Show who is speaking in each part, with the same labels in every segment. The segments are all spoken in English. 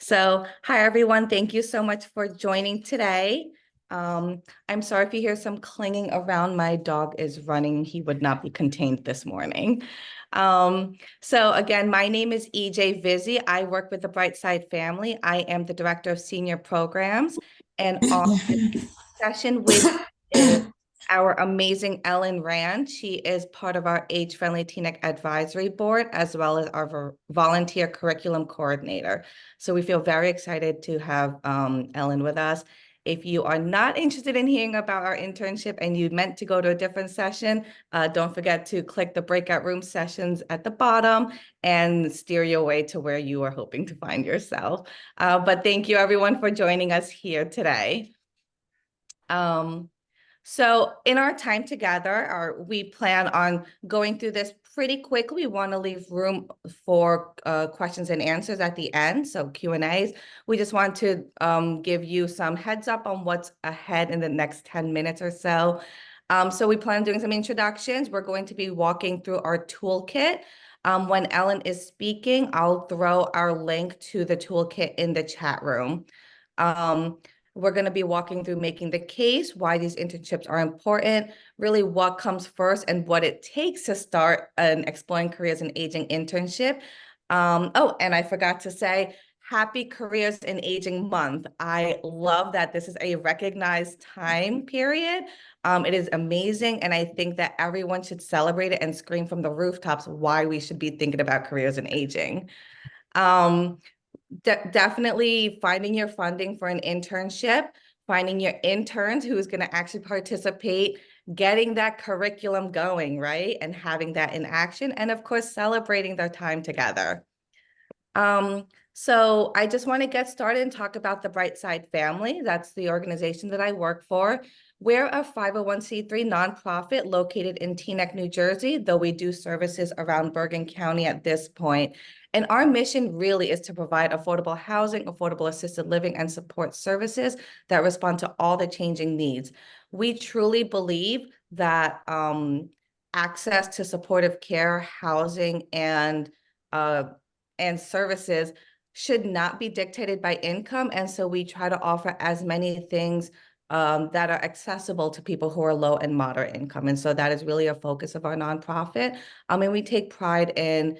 Speaker 1: So, hi everyone. Thank you so much for joining today. I'm sorry if you hear some clanging around. My dog is running. He would not be contained this morning. So again, my name is EJ Vizzi. I work with the Brightside family. I am the Director of Senior Programs. And on this session with is our amazing Ellen Rand. She is part of our Age Friendly Teaneck Advisory Board, as well as our volunteer curriculum coordinator. So we feel very excited to have Ellen with us. If you are not interested in hearing about our internship and you meant to go to a different session, don't forget to click the breakout room sessions at the bottom and steer your way to where you are hoping to find yourself. But thank you everyone for joining us here today. So in our time together, we plan on going through this pretty quickly. We want to leave room for questions and answers at the end, so Q&As. We just want to give you some heads up on what's ahead in the next 10 minutes or so. So we plan on doing some introductions. We're going to be walking through our toolkit. When Ellen is speaking, I'll throw our link to the toolkit in the chat room. We're going to be walking through making the case, why these internships are important, really what comes first and what it takes to start an Exploring Careers in Aging internship. Oh, and I forgot to say, Happy Careers in Aging Month. I love that this is a recognized time period. It is amazing, and I think that everyone should celebrate it and scream from the rooftops why we should be thinking about careers in aging. Definitely finding your funding for an internship, finding your interns who's going to actually participate, getting that curriculum going, right? And having that in action, and of course, celebrating their time together. So I just want to get started and talk about the Brightside family. That's the organization that I work for. We're a 501c3 nonprofit located in Teaneck, New Jersey, though we do services around Bergen County at this point. And our mission really is to provide affordable housing, affordable assisted living, and support services that respond to all the changing needs. We truly believe that access to supportive care, housing, and services should not be dictated by income. And so we try to offer as many things that are accessible to people who are low and moderate income. And so that is really a focus of our nonprofit. And we take pride in,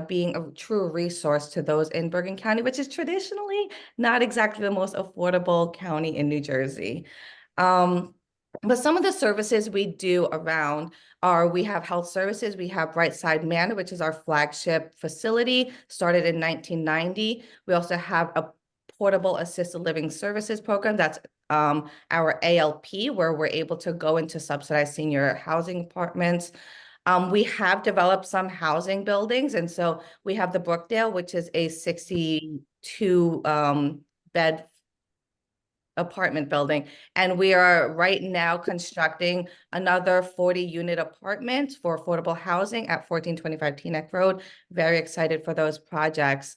Speaker 1: being a true resource to those in Bergen County, which is traditionally not exactly the most affordable county in New Jersey. But some of the services we do around we have health services. We have Brightside Manor, which is our flagship facility, started in 1990. We also have a portable assisted living services program. That's our ALP, where we're able to go into subsidized senior housing apartments. We have developed some housing buildings. And so we have the Brookdale, which is a 62 bed apartment building. And we are right now constructing another 40-unit apartment for affordable housing at 1425 Teaneck Road. Very excited for those projects.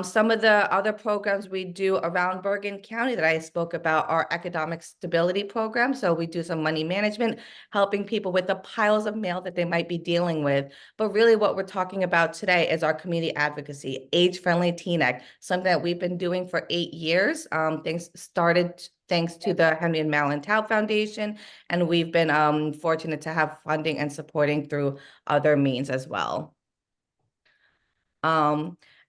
Speaker 1: Some of the other programs we do around Bergen County that I spoke about are economic stability programs. So we do some money management, helping people with the piles of mail that they might be dealing with. But really what we're talking about today is our community advocacy, Age Friendly Teaneck, something that we've been doing for 8 years. Things started thanks to the Henry and Marilyn Tao Foundation, and we've been fortunate to have funding and supporting through other means as well.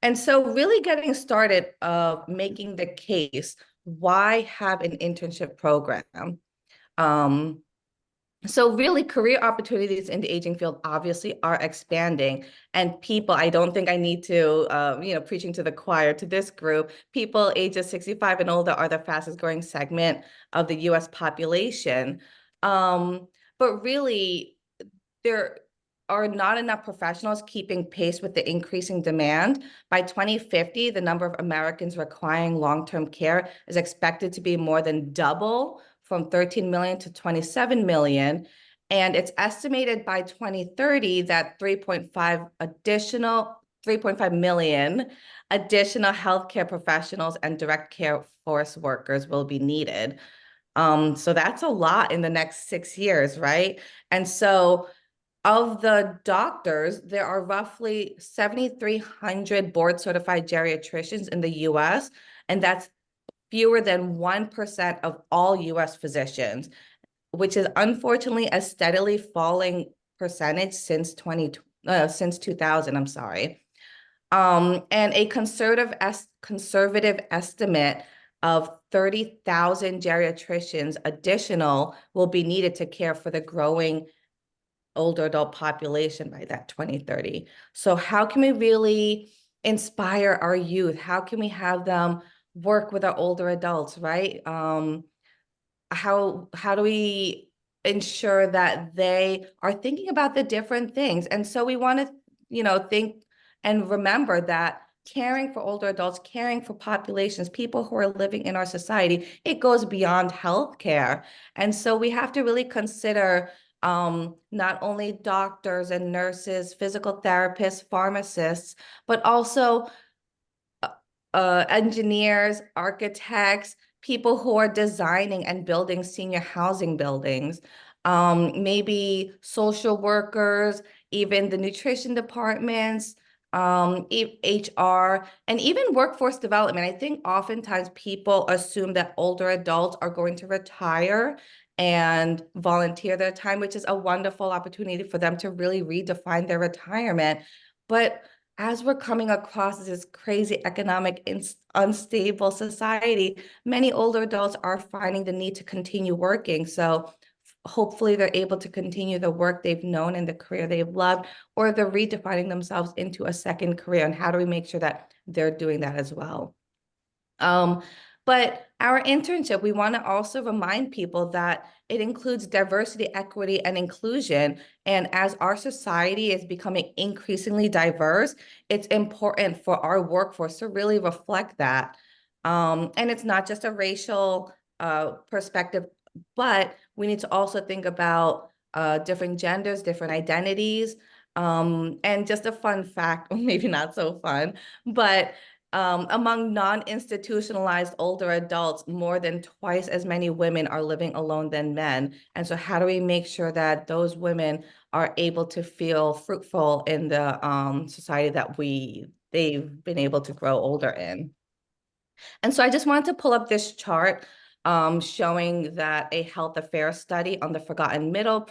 Speaker 1: And so really getting started of making the case, why have an internship program? So really career opportunities in the aging field obviously are expanding, and people, I don't think I need to, preaching to the choir to this group, people ages 65 and older are the fastest growing segment of the US population. But really there are not enough professionals keeping pace with the increasing demand. By 2050, the number of Americans requiring long-term care is expected to be more than double, from 13 million to 27 million. And it's estimated by 2030 that 3.5 million additional healthcare professionals and direct care force workers will be needed. So that's a lot in the next 6 years, right? And so Of the doctors, there are roughly 7,300 board certified geriatricians in the US, and that's fewer than 1% of all US physicians, which is unfortunately a steadily falling percentage since 2000, I'm sorry. And a conservative estimate of 30,000 geriatricians additional will be needed to care for the growing older adult population by that 2030. So how can we really inspire our youth? How can we have them work with our older adults, right? How do we ensure that they are thinking about the different things? And so we want to, think and remember that caring for older adults, caring for populations, people who are living in our society, it goes beyond healthcare. And so we have to really consider not only doctors and nurses, physical therapists, pharmacists, but also engineers, architects, people who are designing and building senior housing buildings, maybe social workers, even the nutrition departments, HR, and even workforce development. I think oftentimes people assume that older adults are going to retire and volunteer their time, which is a wonderful opportunity for them to really redefine their retirement. But as we're coming across this crazy economic unstable society, many older adults are finding the need to continue working. So hopefully they're able to continue the work they've known and the career they've loved, or they're redefining themselves into a second career. And how do we make sure that they're doing that as well? But our internship, we want to also remind people that it includes diversity, equity, and inclusion. And as our society is becoming increasingly diverse, it's important for our workforce to really reflect that. And it's not just a racial perspective, but we need to also think about different genders, different identities. And just a fun fact, or maybe not so fun, but among non-institutionalized older adults, more than twice as many women are living alone than men. And so how do we make sure that those women are able to feel fruitful in the society that they've been able to grow older in? And so I just wanted to pull up this chart showing that a health affairs study on the forgotten middle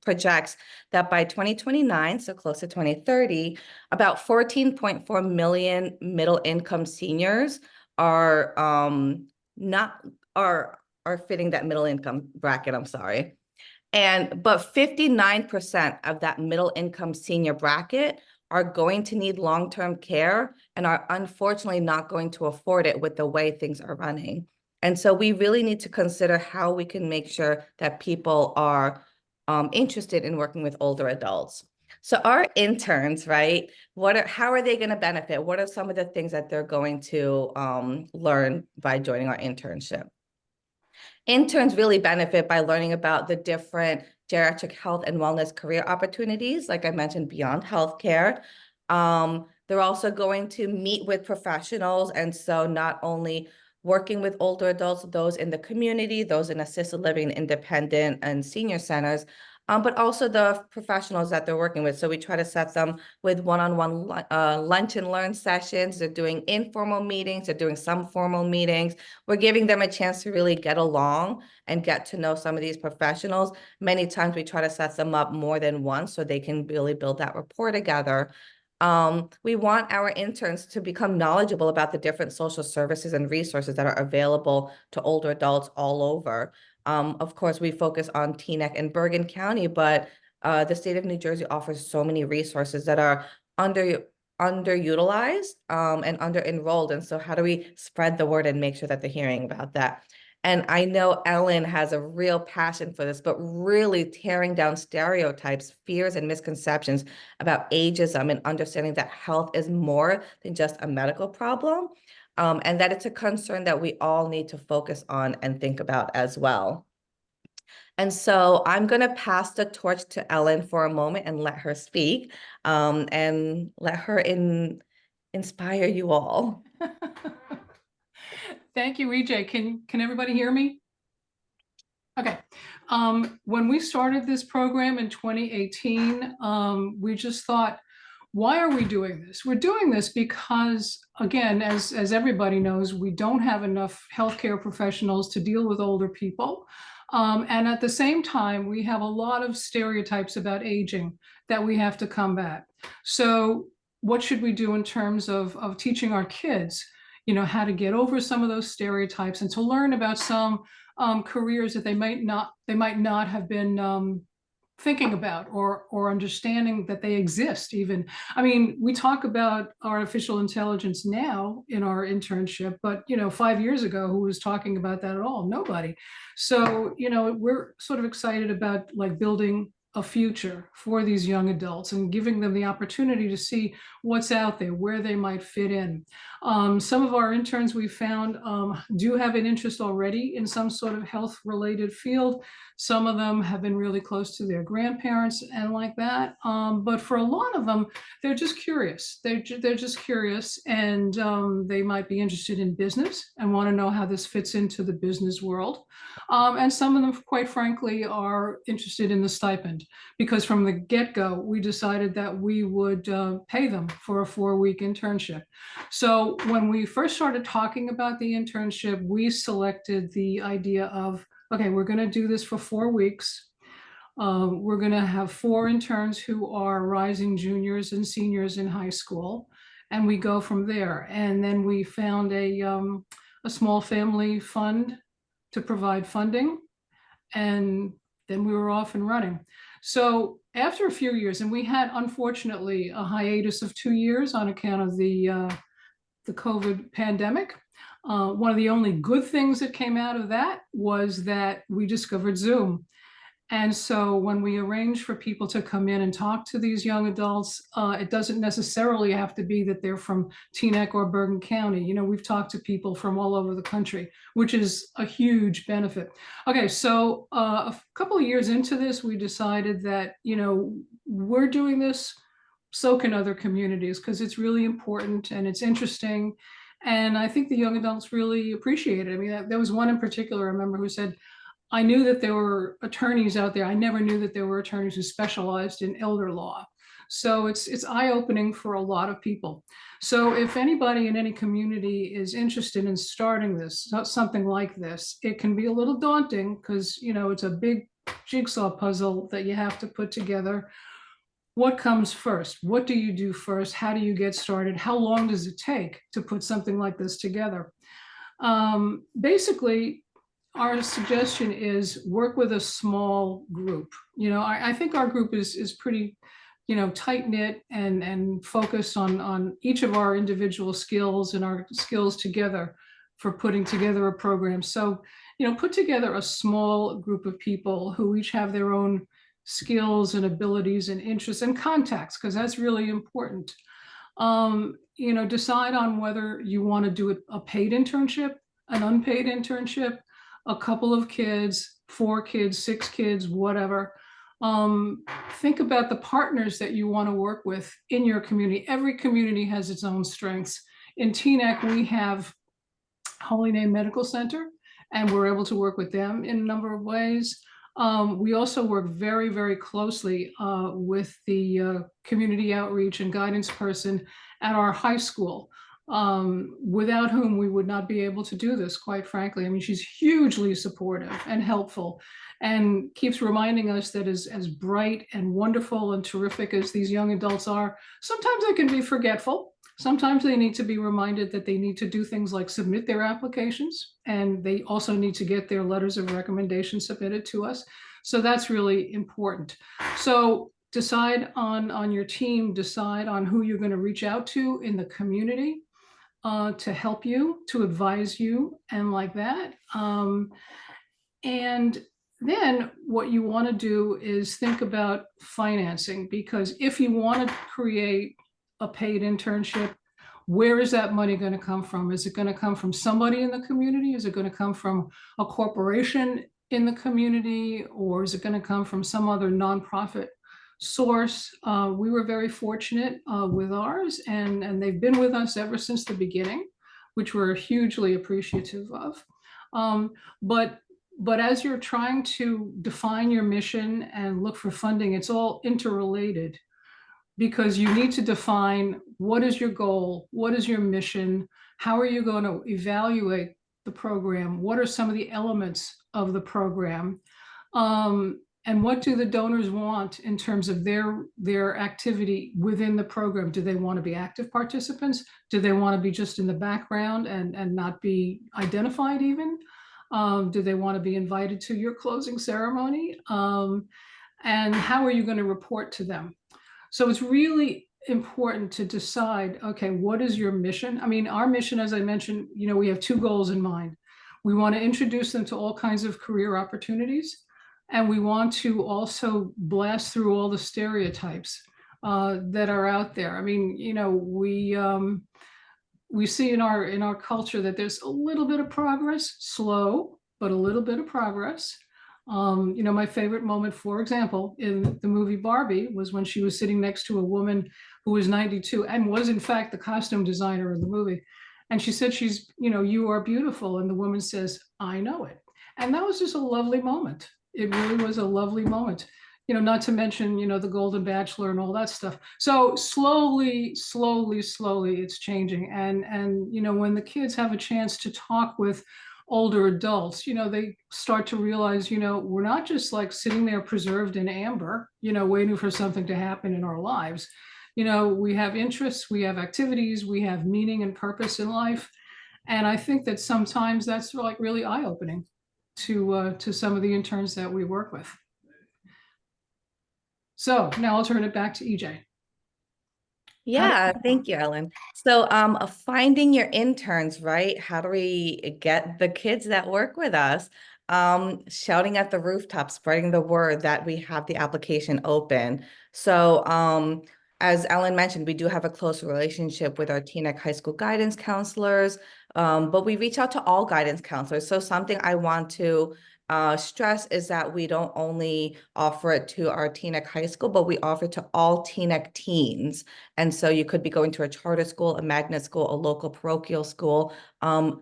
Speaker 1: projects that by 2029, so close to 2030, about 14.4 million middle income seniors are not are fitting that middle income bracket, I'm sorry. But 59% of that middle income senior bracket are going to need long-term care and are unfortunately not going to afford it with the way things are running. And so we really need to consider how we can make sure that people are interested in working with older adults. So our interns, right? How are they going to benefit? What are some of the things that they're going to learn by joining our internship? Interns really benefit by learning about the different geriatric health and wellness career opportunities, like I mentioned, beyond healthcare. They're also going to meet with professionals. And so not only working with older adults, those in the community, those in assisted living, independent, and senior centers, but also the professionals that they're working with. So we try to set them with one-on-one lunch and learn sessions. They're doing informal meetings. They're doing some formal meetings. We're giving them a chance to really get along and get to know some of these professionals. Many times we try to set them up more than once so they can really build that rapport together. We want our interns to become knowledgeable about the different social services and resources that are available to older adults all over. Of course, we focus on Teaneck and Bergen County, but the state of New Jersey offers so many resources that are underutilized and under-enrolled. And so how do we spread the word and make sure that they're hearing about that? And I know Ellen has a real passion for this, but really tearing down stereotypes, fears, and misconceptions about ageism and understanding that health is more than just a medical problem, and that it's a concern that we all need to focus on and think about as well. And so I'm going to pass the torch to Ellen for a moment and let her speak, and let her inspire you all.
Speaker 2: Thank you, EJ. Can everybody hear me? Okay. When we started this program in 2018, we just thought, why are we doing this? We're doing this because, again, as everybody knows, we don't have enough healthcare professionals to deal with older people. And at the same time, we have a lot of stereotypes about aging that we have to combat. So what should we do in terms of teaching our kids, how to get over some of those stereotypes and to learn about some careers that they might not have been thinking about or understanding that they exist even. I mean, we talk about artificial intelligence now in our internship, but 5 years ago, who was talking about that at all? Nobody. So, we're sort of excited about like building a future for these young adults and giving them the opportunity to see what's out there, where they might fit in. Some of our interns we found do have an interest already in some sort of health related field. Some of them have been really close to their grandparents and like that. But for a lot of them, they're just curious. They're just curious, and they might be interested in business and want to know how this fits into the business world. And some of them, quite frankly, are interested in the stipend because from the get-go, we decided that we would pay them for a 4-week internship. So when we first started talking about the internship, we selected the idea of, okay, we're going to do this for 4 weeks. We're going to have 4 interns who are rising juniors and seniors in high school, and we go from there. And then we found a small family fund to provide funding, and then we were off and running. So after a few years, and we had unfortunately a hiatus of 2 years on account of the COVID pandemic. One of the only good things that came out of that was that we discovered Zoom. And so when we arrange for people to come in and talk to these young adults, it doesn't necessarily have to be that they're from Teaneck or Bergen County. We've talked to people from all over the country, which is a huge benefit. Okay, so a couple of years into this, we decided that, we're doing this, so can other communities, because it's really important and it's interesting. And I think the young adults really appreciate it. I mean, there was one in particular I remember who said, I knew that there were attorneys out there. I never knew that there were attorneys who specialized in elder law. So it's eye-opening for a lot of people. So if anybody in any community is interested in starting this, something like this, it can be a little daunting because, it's a big jigsaw puzzle that you have to put together. What comes first? What do you do first? How do you get started? How long does it take to put something like this together? Basically, our suggestion is work with a small group. I think our group is pretty, tight knit and focused on each of our individual skills and our skills together for putting together a program. So, put together a small group of people who each have their own skills and abilities and interests and contacts, because that's really important. Decide on whether you want to do a paid internship, an unpaid internship, a couple of kids, 4 kids, 6 kids, whatever. Think about the partners that you want to work with in your community. Every community has its own strengths. In Teaneck, we have Holy Name Medical Center, and we're able to work with them in a number of ways. We also work very, very closely with the community outreach and guidance person at our high school, without whom we would not be able to do this, quite frankly. I mean, she's hugely supportive and helpful and keeps reminding us that as bright and wonderful and terrific as these young adults are, sometimes they can be forgetful. Sometimes they need to be reminded that they need to do things like submit their applications, and they also need to get their letters of recommendation submitted to us. So that's really important. So decide on your team, decide on who you're going to reach out to in the community to help you, to advise you, and like that. And then what you want to do is think about financing, because if you want to create a paid internship, where is that money going to come from? Is it going to come from somebody in the community? Is it going to come from a corporation in the community? Or is it going to come from some other nonprofit source? We were very fortunate with ours, and they've been with us ever since the beginning, which we're hugely appreciative of. But But as you're trying to define your mission and look for funding, it's all interrelated because you need to define what is your goal, what is your mission, how are you going to evaluate the program, what are some of the elements of the program, and what do the donors want in terms of their activity within the program? Do they want to be active participants? Do they want to be just in the background and not be identified even? Do they want to be invited to your closing ceremony? And how are you going to report to them? So it's really important to decide, okay, what is your mission? I mean, our mission, as I mentioned, we have two goals in mind. We want to introduce them to all kinds of career opportunities, and we want to also blast through all the stereotypes that are out there. I mean, we see in our culture that there's a little bit of progress, slow, but a little bit of progress. My favorite moment, for example, in the movie Barbie was when she was sitting next to a woman who was 92 and was in fact the costume designer in the movie. And she said, you are beautiful. And the woman says, I know it. And that was just a lovely moment. It really was a lovely moment. Not to mention, the Golden Bachelor and all that stuff. So slowly, it's changing. And when the kids have a chance to talk with older adults, they start to realize, we're not just like sitting there preserved in amber, waiting for something to happen in our lives. We have interests, we have activities, we have meaning and purpose in life. And I think that sometimes that's like really eye-opening to some of the interns that we work with. So now I'll turn it back to EJ.
Speaker 1: Yeah, thank you, Ellen. So, finding your interns, right? How do we get the kids that work with us? Shouting at the rooftop, spreading the word that we have the application open. So, as Ellen mentioned, we do have a close relationship with our Teaneck High School guidance counselors, but we reach out to all guidance counselors. So something I want to stress is that we don't only offer it to our Teaneck High School, but we offer it to all Teaneck teens. And so you could be going to a charter school, a magnet school, a local parochial school.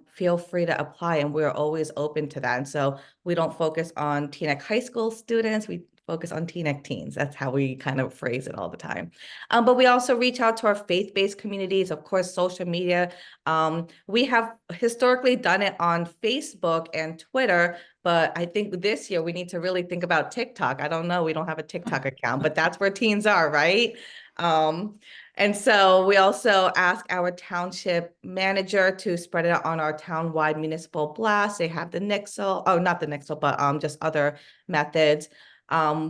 Speaker 1: Feel free to apply, and we're always open to that. And so we don't focus on Teaneck High School students. We focus on Teaneck teens. That's how we kind of phrase it all the time. But we also reach out to our faith-based communities, of course, social media. We have historically done it on Facebook and Twitter, but I think this year we need to really think about TikTok. I don't know, we don't have a TikTok account, but that's where teens are, right? And so we also ask our township manager to spread it out on our town-wide municipal blast. They have the Nixle, oh, not the Nixle, but just other methods.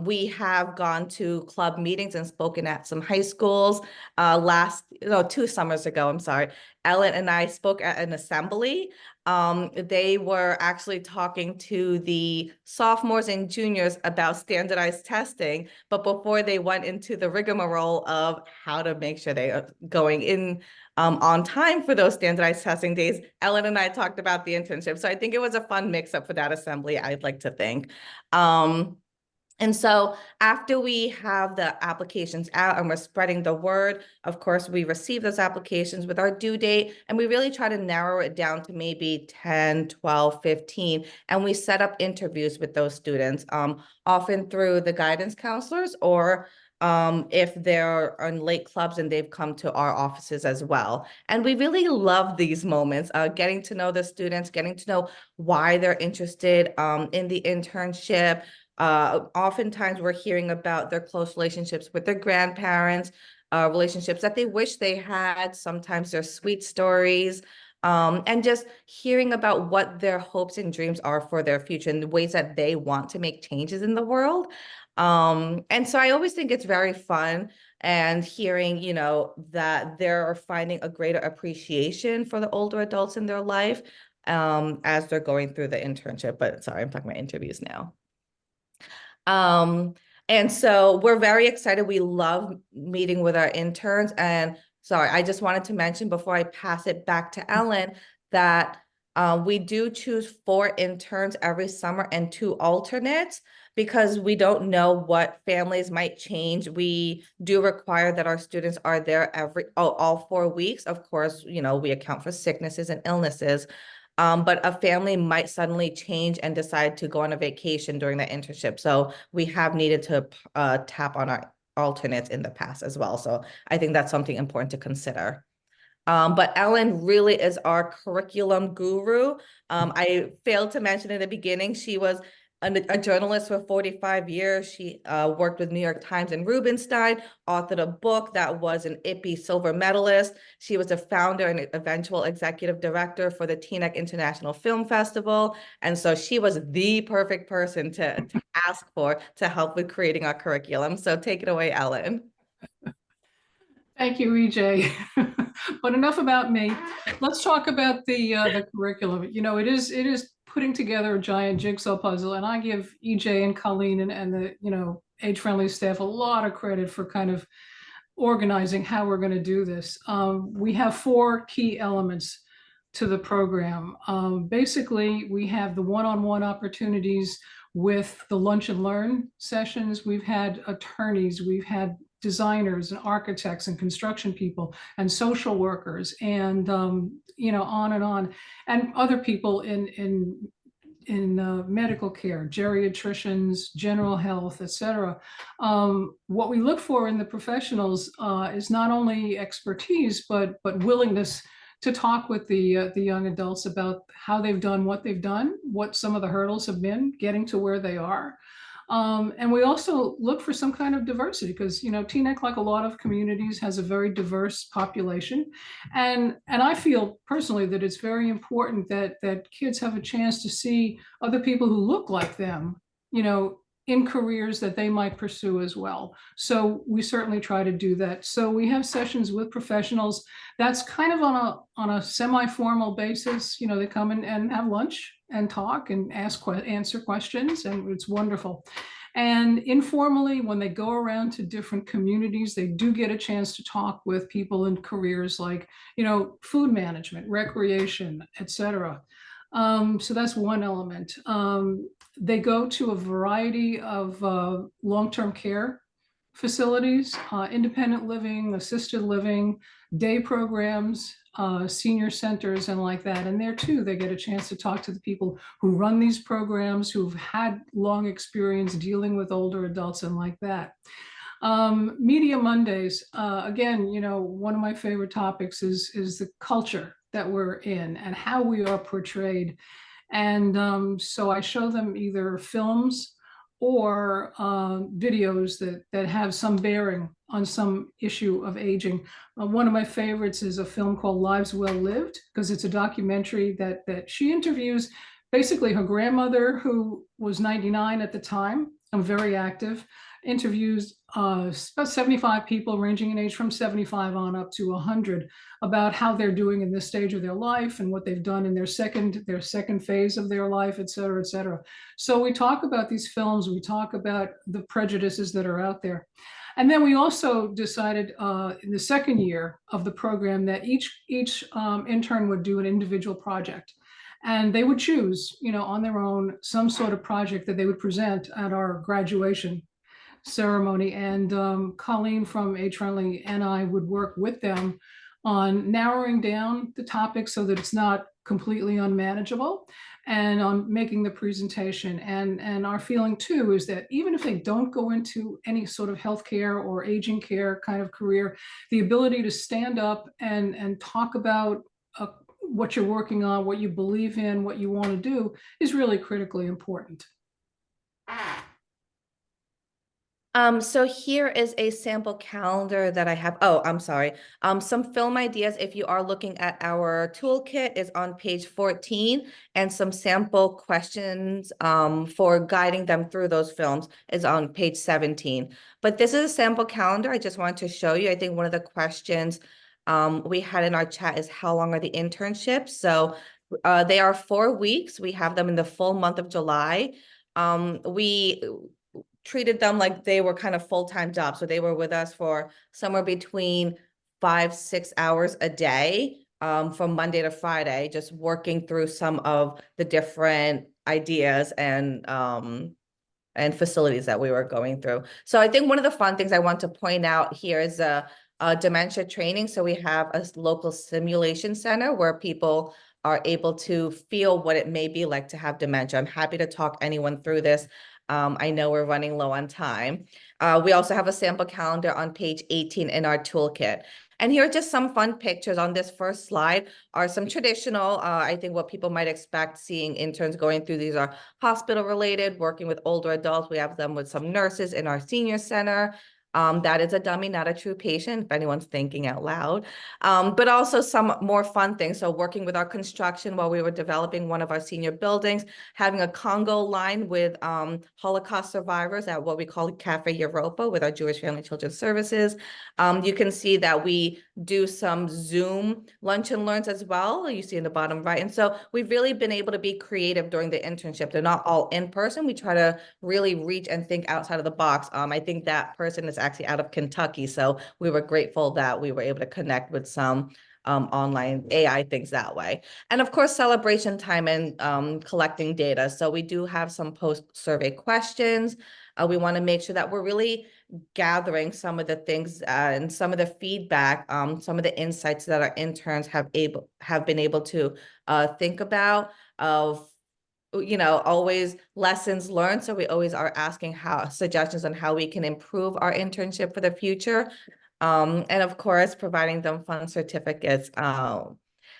Speaker 1: We have gone to club meetings and spoken at some high schools. 2 summers ago, I'm sorry, Ellen and I spoke at an assembly. They were actually talking to the sophomores and juniors about standardized testing, but before they went into the rigmarole of how to make sure they are going in on time for those standardized testing days, Ellen and I talked about the internship. So I think it was a fun mix-up for that assembly, I'd like to think. And so after we have the applications out and we're spreading the word, of course, we receive those applications with our due date, and we really try to narrow it down to maybe 10, 12, 15, and we set up interviews with those students, often through the guidance counselors, or if they're on late clubs and they've come to our offices as well. And we really love these moments, getting to know the students, getting to know why they're interested in the internship. Oftentimes we're hearing about their close relationships with their grandparents, relationships that they wish they had. Sometimes they're sweet stories, and just hearing about what their hopes and dreams are for their future and the ways that they want to make changes in the world. And so I always think it's very fun, and hearing, that they're finding a greater appreciation for the older adults in their life, as they're going through the internship. But sorry, I'm talking about interviews now. And so we're very excited. We love meeting with our interns. And sorry, I just wanted to mention before I pass it back to Ellen that we do choose 4 interns every summer and 2 alternates, because we don't know what families might change. We do require that our students are there all 4 weeks. Of course, we account for sicknesses and illnesses. But a family might suddenly change and decide to go on a vacation during the internship. So we have needed to tap on our alternates in the past as well. So I think that's something important to consider. But Ellen really is our curriculum guru. I failed to mention in the beginning, she was a journalist for 45 years. She worked with New York Times and Rubenstein, authored a book that was an IPPY silver medalist. She was a founder and eventual executive director for the Teaneck International Film Festival. And so she was the perfect person to ask for to help with creating our curriculum. So take it away, Ellen.
Speaker 2: Thank you, EJ. But enough about me. Let's talk about the curriculum. You know, it is putting together a giant jigsaw puzzle, and I give EJ and Colleen and the age-friendly staff a lot of credit for kind of organizing how we're going to do this. We have four key elements to the program. Basically, we have the one-on-one opportunities with the lunch and learn sessions. We've had attorneys, we've had designers and architects and construction people and social workers and on and other people in medical care, geriatricians, general health, etc. What we look for in the professionals is not only expertise, but willingness to talk with the young adults about how they've done what they've done, what some of the hurdles have been getting to where they are. And we also look for some kind of diversity because, Teaneck, like a lot of communities, has a very diverse population. And I feel personally that it's very important that kids have a chance to see other people who look like them, in careers that they might pursue as well. So we certainly try to do that. So we have sessions with professionals. That's kind of on a semi-formal basis. They come in and have lunch and talk and answer questions, and it's wonderful. And informally, when they go around to different communities, they do get a chance to talk with people in careers like, food management, recreation, etc. So that's one element. They go to a variety of long-term care facilities, independent living, assisted living, day programs, senior centers, and like that. And there too, they get a chance to talk to the people who run these programs, who've had long experience dealing with older adults and like that. Media Mondays, again, one of my favorite topics is the culture that we're in and how we are portrayed. And so I show them either films or videos that have some bearing on some issue of aging. One of my favorites is a film called Lives Well Lived, because it's a documentary that she interviews basically her grandmother, who was 99 at the time, and very active, interviews about 75 people ranging in age from 75 on up to 100 about how they're doing in this stage of their life and what they've done in their second phase of their life, et cetera, et cetera. So we talk about these films, we talk about the prejudices that are out there. And then we also decided in the second year of the program that each intern would do an individual project. And they would choose, on their own, some sort of project that they would present at our graduation ceremony. And Colleen from Age Friendly and I would work with them on narrowing down the topic so that it's not completely unmanageable, and on making the presentation. And our feeling too is that even if they don't go into any sort of healthcare or aging care kind of career, the ability to stand up and talk about what you're working on, what you believe in, what you want to do is really critically important.
Speaker 1: So here is a sample calendar that I have. Oh, I'm sorry. Some film ideas, if you are looking at our toolkit, is on page 14, and some sample questions for guiding them through those films is on page 17. But this is a sample calendar I just wanted to show you. I think one of the questions we had in our chat is how long are the internships? So they are 4 weeks. We have them in the full month of July. We treated them like they were kind of full-time jobs. So they were with us for somewhere between 5-6 hours a day, from Monday to Friday, just working through some of the different ideas and facilities that we were going through. So I think one of the fun things I want to point out here is a dementia training. So we have a local simulation center where people are able to feel what it may be like to have dementia. I'm happy to talk anyone through this. I know we're running low on time. We also have a sample calendar on page 18 in our toolkit. And here are just some fun pictures. On this first slide are some traditional, I think what people might expect seeing interns going through. These are hospital related, working with older adults. We have them with some nurses in our senior center. That is a dummy, not a true patient, if anyone's thinking out loud. But also some more fun things. So working with our construction while we were developing one of our senior buildings, having a Congo line with Holocaust survivors at what we call Cafe Europa with our Jewish Family Children's Services. You can see that we do some Zoom lunch and learns as well. You see in the bottom right. And so we've really been able to be creative during the internship. They're not all in person. We try to really reach and think outside of the box. I think that person is actually out of Kentucky. So we were grateful that we were able to connect with some online AI things that way. And of course, celebration time and collecting data. So we do have some post-survey questions. We want to make sure that we're really gathering some of the things and some of the feedback, some of the insights that our interns have been able to think about of, you know, always lessons learned. So we always are asking suggestions on how we can improve our internship for the future. And of course, providing them fun certificates.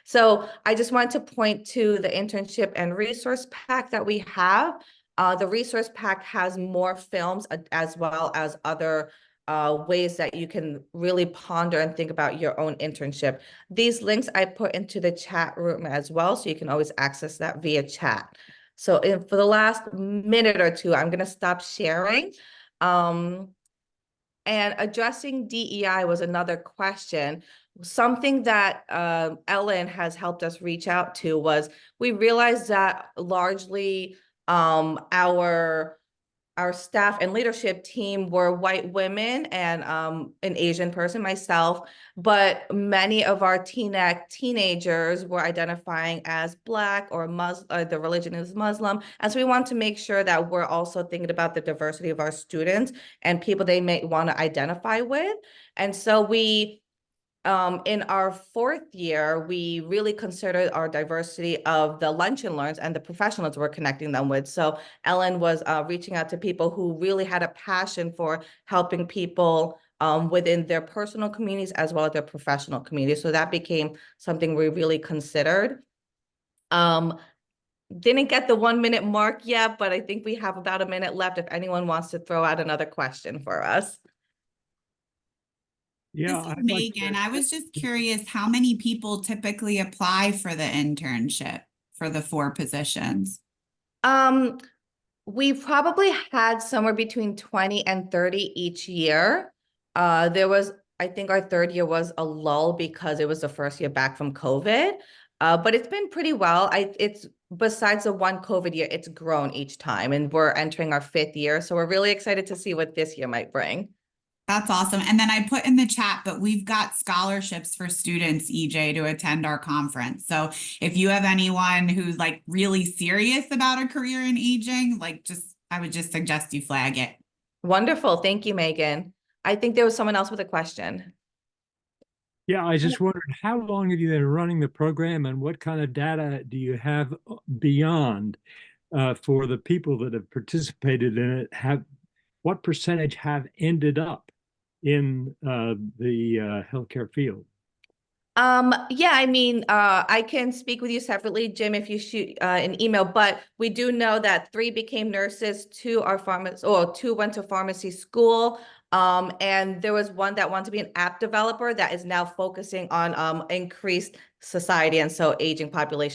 Speaker 1: So I just want to point to the internship and resource pack that we have. The resource pack has more films as well as other ways that you can really ponder and think about your own internship. These links I put into the chat room as well, so you can always access that via chat. So for the last minute or two, I'm going to stop sharing. And addressing DEI was another question. Something that Ellen has helped us reach out to was we realized that largely our staff and leadership team were white women and an Asian person, myself, but many of our teenagers were identifying as Black or Muslim, the religion is Muslim. And so we want to make sure that we're also thinking about the diversity of our students and people they may want to identify with. And so we in our fourth year, we really considered our diversity of the lunch and learns and the professionals we're connecting them with. So Ellen was reaching out to people who really had a passion for helping people within their personal communities as well as their professional communities. So that became something we really considered. Didn't get the 1 minute mark yet, but I think we have about a minute left if anyone wants to throw out another question for us.
Speaker 3: Yeah,
Speaker 4: This is
Speaker 3: I'd like
Speaker 4: Megan.
Speaker 3: to.
Speaker 4: I was just curious how many people typically apply for the internship for the 4 positions?
Speaker 1: We probably had somewhere between 20 and 30 each year. There was, I think our third year was a lull because it was the first year back from COVID. But it's been pretty well. It's besides the one COVID year, it's grown each time, and we're entering our 5th year. So we're really excited to see what this year might bring.
Speaker 4: That's awesome. And then I put in the chat, but we've got scholarships for students, EJ, to attend our conference. So if you have anyone who's like really serious about a career in aging, I would just suggest you flag it.
Speaker 1: Wonderful. Thank you, Megan. I think there was someone else with a question.
Speaker 3: Yeah, I just wondered, how long have you been running the program and what kind of data do you have beyond for the people that have participated in it? What percentage have ended up in the healthcare field?
Speaker 1: Yeah, I mean, I can speak with you separately, Jim, if you shoot an email, but we do know that 3 became nurses, 2 are or 2 went to pharmacy school. And there was 1 that wanted to be an app developer that is now focusing on increased society and so aging population.